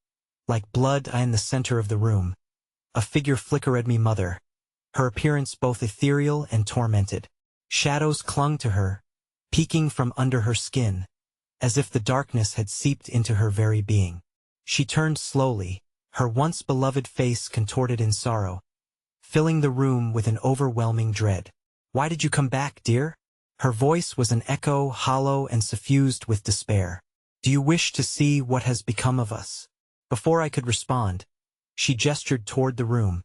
like blood. In the center of the room, a figure flickered at me, mother, her appearance both ethereal and tormented. Shadows clung to her, peeking from under her skin, as if the darkness had seeped into her very being. She turned slowly, her once beloved face contorted in sorrow, filling the room with an overwhelming dread. "Why did you come back, dear?" Her voice was an echo, hollow and suffused with despair. "Do you wish to see what has become of us?" Before I could respond, she gestured toward the room,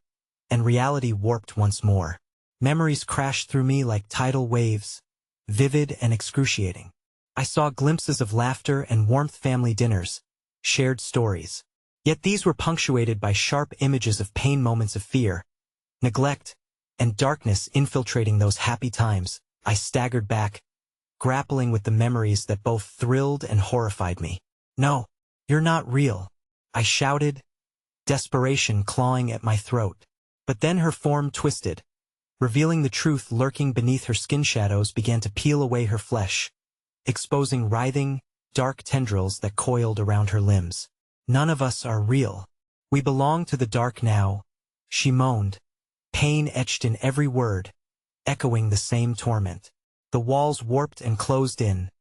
and reality warped once more. Memories crashed through me like tidal waves, vivid and excruciating. I saw glimpses of laughter and warmth, family dinners, shared stories. Yet these were punctuated by sharp images of pain, moments of fear, neglect, and darkness infiltrating those happy times. I staggered back, grappling with the memories that both thrilled and horrified me. "No, you're not real," I shouted, desperation clawing at my throat. But then her form twisted, revealing the truth lurking beneath her skin. Shadows began to peel away her flesh, exposing writhing, dark tendrils that coiled around her limbs. None of us are real. We belong to the dark now, she moaned, pain etched in every word, echoing the same torment. The walls warped and closed in.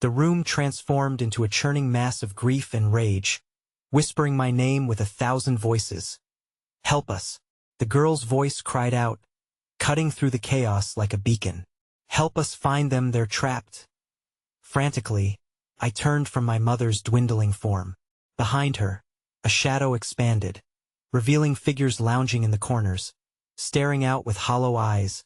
The room transformed into a churning mass of grief and rage, whispering my name with 1,000 voices. Help us. The girl's voice cried out, cutting through the chaos like a beacon. Help us find them, they're trapped. Frantically, I turned from my mother's dwindling form. Behind her, a shadow expanded, revealing figures lounging in the corners, staring out with hollow eyes,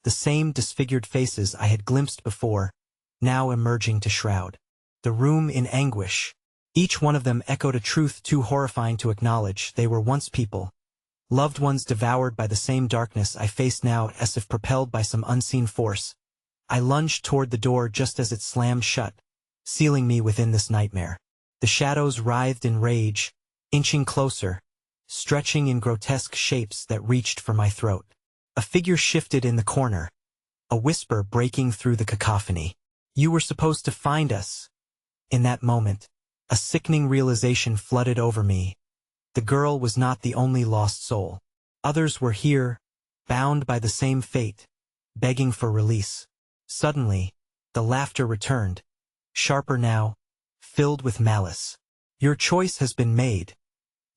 the same disfigured faces I had glimpsed before, now emerging to shroud the room in anguish. Each one of them echoed a truth too horrifying to acknowledge. They were once people, loved ones devoured by the same darkness I faced now. As if propelled by some unseen force, I lunged toward the door just as it slammed shut, sealing me within this nightmare. The shadows writhed in rage, inching closer, stretching in grotesque shapes that reached for my throat. A figure shifted in the corner, a whisper breaking through the cacophony. You were supposed to find us. In that moment, a sickening realization flooded over me. The girl was not the only lost soul. Others were here, bound by the same fate, begging for release. Suddenly, the laughter returned, sharper now, filled with malice. Your choice has been made.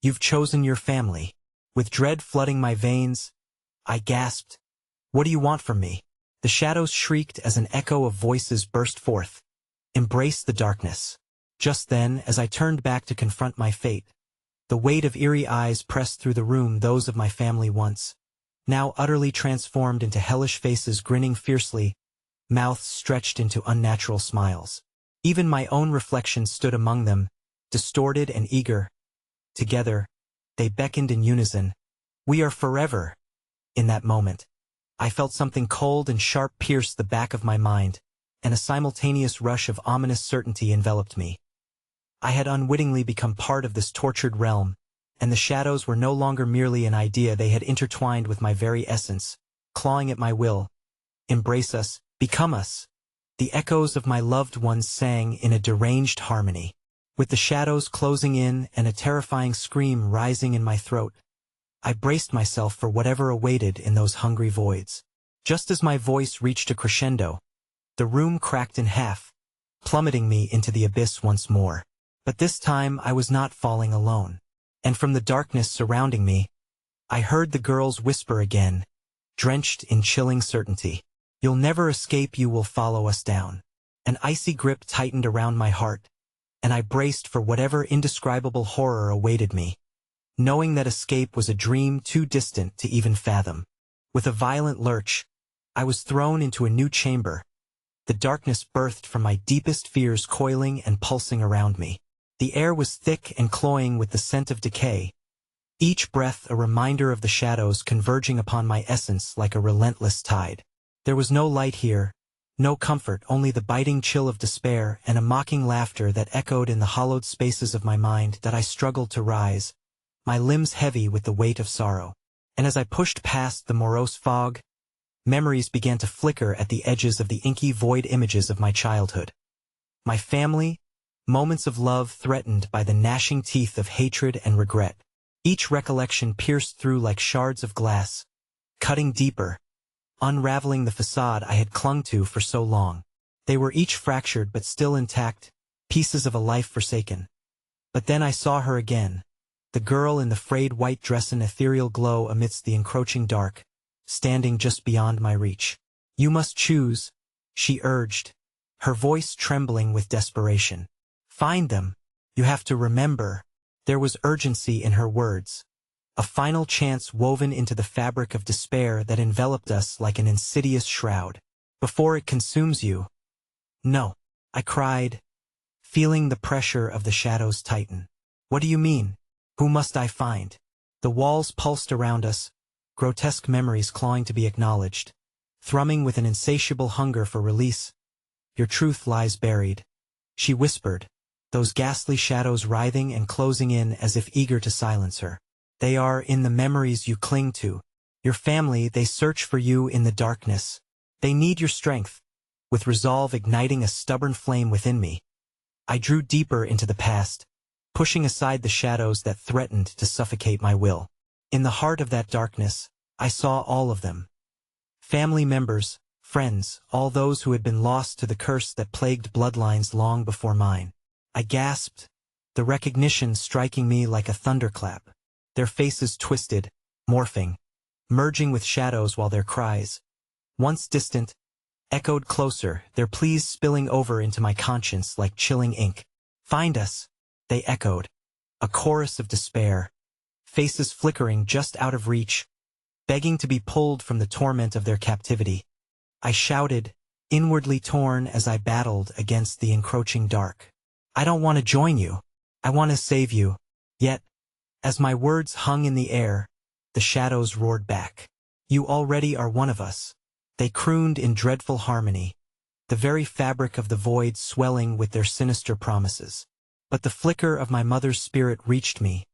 You've chosen your family. With dread flooding my veins, I gasped. What do you want from me? The shadows shrieked as an echo of voices burst forth. Embrace the darkness. Just then, as I turned back to confront my fate, the weight of eerie eyes pressed through the room, those of my family once, now utterly transformed into hellish faces grinning fiercely, mouths stretched into unnatural smiles. Even my own reflection stood among them, distorted and eager. Together, they beckoned in unison. We are forever. In that moment, I felt something cold and sharp pierce the back of my mind, and a simultaneous rush of ominous certainty enveloped me. I had unwittingly become part of this tortured realm, and the shadows were no longer merely an idea. They had intertwined with my very essence, clawing at my will. Embrace us, become us. The echoes of my loved ones sang in a deranged harmony. With the shadows closing in and a terrifying scream rising in my throat, I braced myself for whatever awaited in those hungry voids. Just as my voice reached a crescendo, the room cracked in half, plummeting me into the abyss once more. But this time I was not falling alone. And from the darkness surrounding me, I heard the girl's whisper again, drenched in chilling certainty. You'll never escape, you will follow us down. An icy grip tightened around my heart, and I braced for whatever indescribable horror awaited me, knowing that escape was a dream too distant to even fathom. With a violent lurch, I was thrown into a new chamber, the darkness birthed from my deepest fears coiling and pulsing around me. The air was thick and cloying with the scent of decay, each breath a reminder of the shadows converging upon my essence like a relentless tide. There was no light here, no comfort, only the biting chill of despair and a mocking laughter that echoed in the hollowed spaces of my mind. That I struggled to rise, my limbs heavy with the weight of sorrow. And as I pushed past the morose fog, memories began to flicker at the edges of the inky void, images of my childhood. My family, moments of love threatened by the gnashing teeth of hatred and regret. Each recollection pierced through like shards of glass, cutting deeper, unraveling the facade I had clung to for so long. They were each fractured but still intact, pieces of a life forsaken. But then I saw her again, the girl in the frayed white dress, an ethereal glow amidst the encroaching dark, standing just beyond my reach. You must choose, she urged, her voice trembling with desperation. Find them. You have to remember. There was urgency in her words, a final chance woven into the fabric of despair that enveloped us like an insidious shroud. Before it consumes you. No, I cried, feeling the pressure of the shadows tighten. What do you mean? Who must I find? The walls pulsed around us, grotesque memories clawing to be acknowledged, thrumming with an insatiable hunger for release. Your truth lies buried, she whispered, those ghastly shadows writhing and closing in as if eager to silence her. They are in the memories you cling to, Your family, they search for you in the darkness. They need your strength. With resolve igniting a stubborn flame within me, I drew deeper into the past, pushing aside the shadows that threatened to suffocate my will. In the heart of that darkness, I saw all of them. Family members, friends, all those who had been lost to the curse that plagued bloodlines long before mine. I gasped, the recognition striking me like a thunderclap. Their faces twisted, morphing, merging with shadows while their cries, once distant, echoed closer, their pleas spilling over into my conscience like chilling ink. Find us, they echoed, a chorus of despair, faces flickering just out of reach, begging to be pulled from the torment of their captivity. I shouted, inwardly torn as I battled against the encroaching dark. I don't want to join you. I want to save you. Yet, as my words hung in the air, the shadows roared back. You already are one of us. They crooned in dreadful harmony, the very fabric of the void swelling with their sinister promises. But the flicker of my mother's spirit reached me,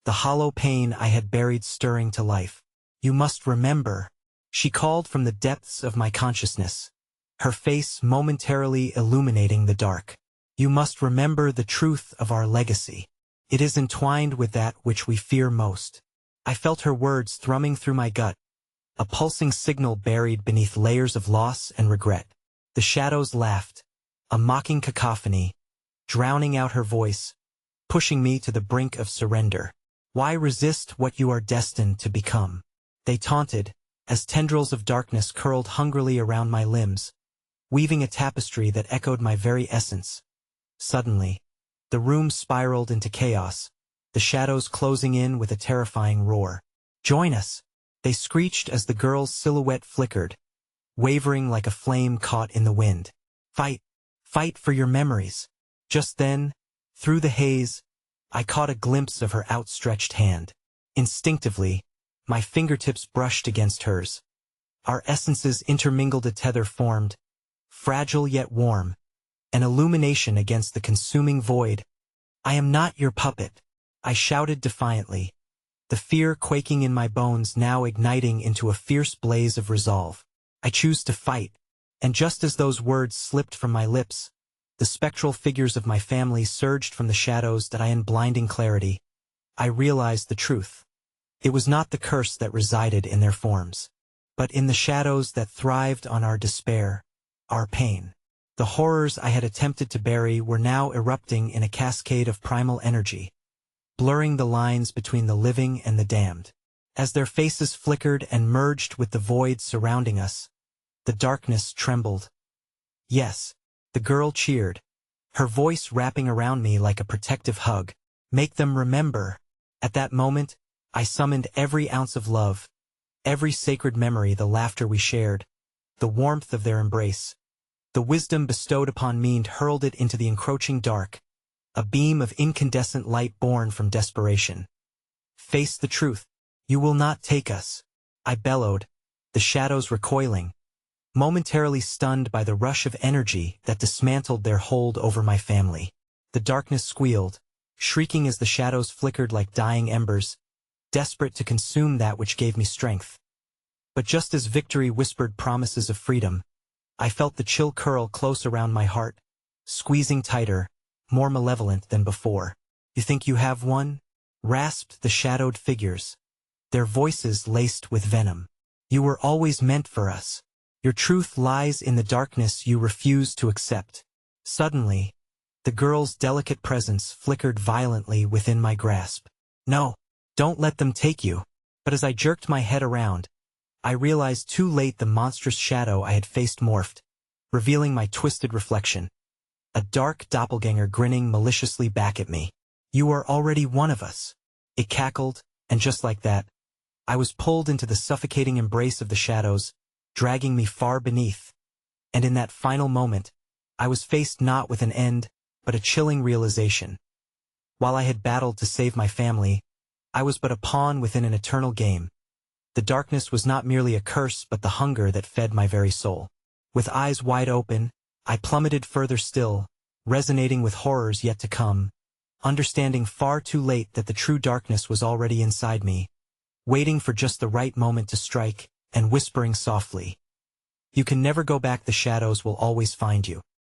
the hollow pain I had buried stirring to life. You must remember, she called from the depths of my consciousness, her face momentarily illuminating the dark. You must remember the truth of our legacy. It is entwined with that which we fear most. I felt her words thrumming through my gut, a pulsing signal buried beneath layers of loss and regret. The shadows laughed, a mocking cacophony, drowning out her voice, pushing me to the brink of surrender. Why resist what you are destined to become? They taunted, as tendrils of darkness curled hungrily around my limbs, weaving a tapestry that echoed my very essence. Suddenly, the room spiraled into chaos, the shadows closing in with a terrifying roar. Join us, they screeched as the girl's silhouette flickered, wavering like a flame caught in the wind. Fight, fight for your memories. Just then, through the haze, I caught a glimpse of her outstretched hand. Instinctively, my fingertips brushed against hers. Our essences intermingled, a tether formed, fragile yet warm, an illumination against the consuming void. I am not your puppet, I shouted defiantly, the fear quaking in my bones now igniting into a fierce blaze of resolve. I choose to fight, and just as those words slipped from my lips, the spectral figures of my family surged from the shadows that I in blinding clarity. I realized the truth. It was not the curse that resided in their forms, but in the shadows that thrived on our despair, our pain. The horrors I had attempted to bury were now erupting in a cascade of primal energy, blurring the lines between the living and the damned. As their faces flickered and merged with the void surrounding us, the darkness trembled. Yes, the girl cheered, her voice wrapping around me like a protective hug. Make them remember. At that moment, I summoned every ounce of love, every sacred memory, the laughter we shared, the warmth of their embrace, the wisdom bestowed upon me, and hurled it into the encroaching dark, a beam of incandescent light born from desperation. Face the truth. You will not take us, I bellowed, the shadows recoiling, momentarily stunned by the rush of energy that dismantled their hold over my family. The darkness squealed, shrieking as the shadows flickered like dying embers, desperate to consume that which gave me strength. But just as victory whispered promises of freedom, I felt the chill curl close around my heart, squeezing tighter, more malevolent than before. You think you have won? Rasped the shadowed figures, their voices laced with venom. You were always meant for us. Your truth lies in the darkness you refuse to accept. Suddenly, the girl's delicate presence flickered violently within my grasp. No, don't let them take you. But as I jerked my head around, I realized too late the monstrous shadow I had faced morphed, revealing my twisted reflection. A dark doppelganger grinning maliciously back at me. You are already one of us. It cackled, and just like that, I was pulled into the suffocating embrace of the shadows, dragging me far beneath. And in that final moment, I was faced not with an end, but a chilling realization. While I had battled to save my family, I was but a pawn within an eternal game. The darkness was not merely a curse but the hunger that fed my very soul. With eyes wide open, I plummeted further still, resonating with horrors yet to come, understanding far too late that the true darkness was already inside me, waiting for just the right moment to strike, and whispering softly. You can never go back, the shadows will always find you.